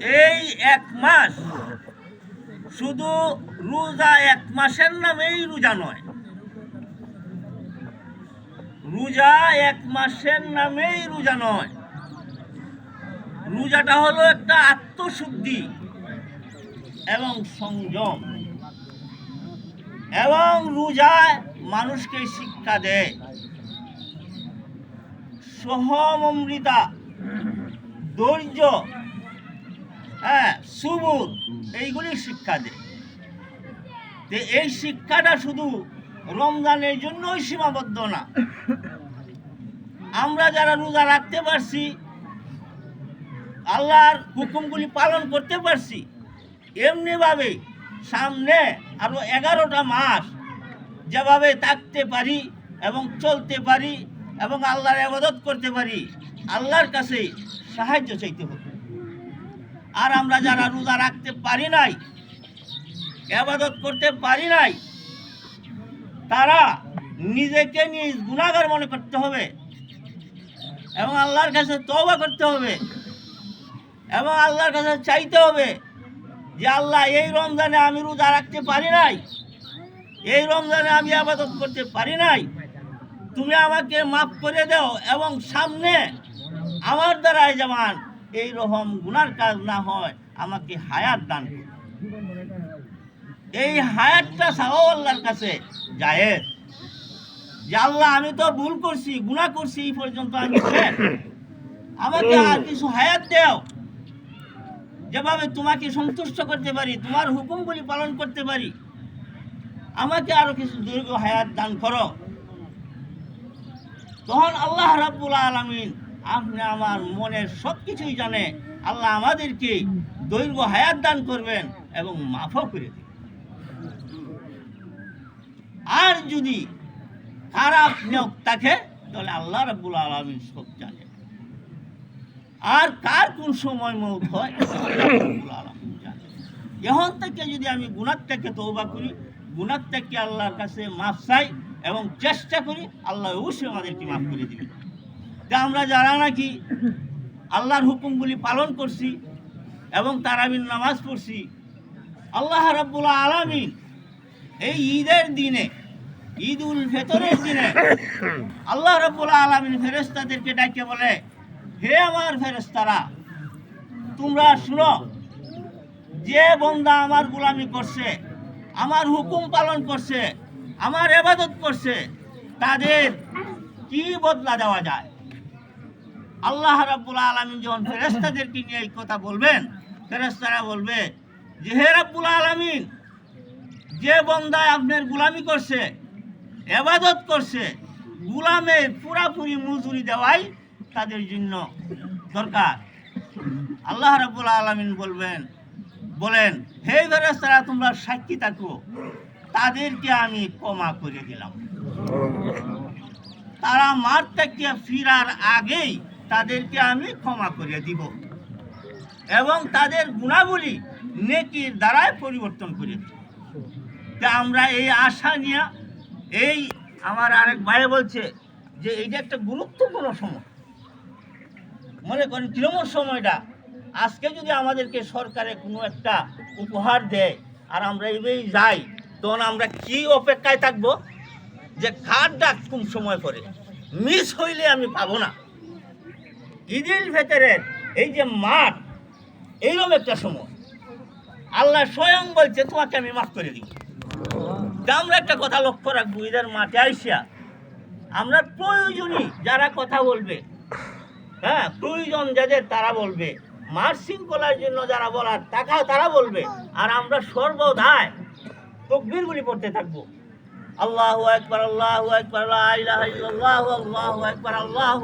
এই এক মাস শুধু রোজা এক মাসের নামেই রোজা নয়, রোজা এক মাসের নামেই রোজা নয়। রোজাটা হলো একটা আত্মশুদ্ধি এবং সংযম, এবং রোজায় মানুষকে শিক্ষা দেয় সহমর্মিতা, ধৈর্য, সুবুর, এইগুলি শিক্ষা দেয়। তো এই শিক্ষাটা শুধু রমজানের জন্যই সীমাবদ্ধ না। আমরা যারা রোজা রাখতে পারছি, আল্লাহর হুকুমগুলি পালন করতে পারছি, এমনিভাবে সামনে আরো 11টা মাস যেভাবে থাকতে পারি এবং চলতে পারি এবং আল্লাহর ইবাদত করতে পারি, আল্লাহর কাছে সাহায্য চাইতে হবে। আর আমরা যারা রোজা রাখতে পারি নাই, ইবাদত করতে পারি নাই, তারা নিজেকে নিজ গুনাহগার মনে করতে হবে এবং আল্লাহর কাছে তওবা করতে হবে এবং আল্লাহর কাছে চাইতে হবে যে আল্লাহ, এই রমজানে আমি রোজা রাখতে পারি নাই, এই রমজানে আমি ইবাদত করতে পারি নাই, তুমি আমাকে মাফ করে দাও এবং সামনে আমার দ্বারাই যেমন এই রকম গুনার কাজ না হয়, আমাকে হায়াত দান করো। এই হায়াতটা চাও আল্লাহর কাছে জায়েজ, যে আল্লাহ, আমি তো ভুল করছি, গুনাহ করছি, এই পর্যন্ত আমি আমাকে আর কিছু হায়াত দাও, যেভাবে তোমাকে সন্তুষ্ট করতে পারি, তোমার হুকুমগুলি পালন করতে পারি, আমাকে আরো কিছু দীর্ঘ হায়াত দান করো। তখন আল্লাহ রাব্বুল আলামিন, আপনি আমার মনের সব কিছুই জানে, আল্লাহ আমাদেরকে দীর্ঘ হায়াত দান করবেন এবং মাফও করে দিবেন। আর যদি খারাপ নিয়ত থাকে, তাহলে আল্লাহ রাব্বুল আলামিন সব জানেন। আর কার কোন সময় মওত হয়, আল্লাহ রাব্বুল আলামিন জানেন। এখন থেকে যদি আমি গুনাহ থেকে তওবা করি, গুনাহ থেকে আল্লাহর কাছে মাফ চাই এবং চেষ্টা করি, আল্লাহ অবশ্যই আমাদেরকে মাফ করে দিবেন। তা আমরা যারা নাকি আল্লাহর হুকুমগুলি পালন করছি এবং তারাবির নামাজ পড়ছি, আল্লাহ রাব্বুল আলামিন এই ঈদের দিনে, ঈদ উল ফিতরের দিনে আল্লাহ রাব্বুল আলামিন ফেরেশতাদেরকে ডাকে বলে, হে আমার ফেরেশতারা, তোমরা শুনো, যে বান্দা আমার গোলামি করছে, আমার হুকুম পালন করছে, আমার ইবাদত করছে, তাদের কি বদলা দেওয়া যায়। আল্লাহ রাব্বুল আলামিন যখন ফেরেশতাদেরকে নিয়ে এই কথা বলবেন, ফেরেশতারা বলবে যে, হে রাব্বুল আলামিন, যে বান্দা আপনার গোলামি করছে, ইবাদত করছে, গোলামের পুরাপুরি মজুরি দেওয়াই তাদের জন্য দরকার। আল্লাহ রাব্বুল আলামিন বলেন, হে ফেরেশতারা, তোমরা সাক্ষী থাকো, তাদেরকে আমি ক্ষমা করে দিলাম। তারা মাঠ থেকে ফিরার আগেই তাদেরকে আমি ক্ষমা করে দিব এবং তাদের গুনাহগুলি নেকির দ্বারাই পরিবর্তন করে দিব। তা আমরা এই আশা নিয়ে, এই আমার আরেক ভাই বলছে যে এইটা একটা গুরুত্বপূর্ণ সময়, মনে করেন কিরকম সময়টা, আজকে যদি আমাদেরকে সরকারে কোনো একটা উপহার দেয় আর আমরা এইভাবেই যাই, তখন আমরা কি অপেক্ষায় থাকবো যে কার ডাক কোন সময় করে মিস হইলে আমি পাবো না। ঈদুল ফিতরের এই যে মাঠ, এইরকম একটা সময় আল্লাহ স্বয়ং বলছে, তোমাকে আমি মাফ করে দিব। আমরা একটা কথা লক্ষ্য রাখবো, ঈদের মাঠে আইসা আমরা প্রয়োজনই যারা কথা বলবে, প্রয়োজন যাদের তারা বলবে, মাঠ শৃঙ্খলার জন্য যারা বলার তারা বলবে, আর আমরা সর্বদাই তাকবীরগুলি পড়তে থাকবো। আল্লাহু আকবার, আল্লাহু আকবার, লা ইলাহা ইল্লাল্লাহু, আল্লাহু আকবার, আল্লাহু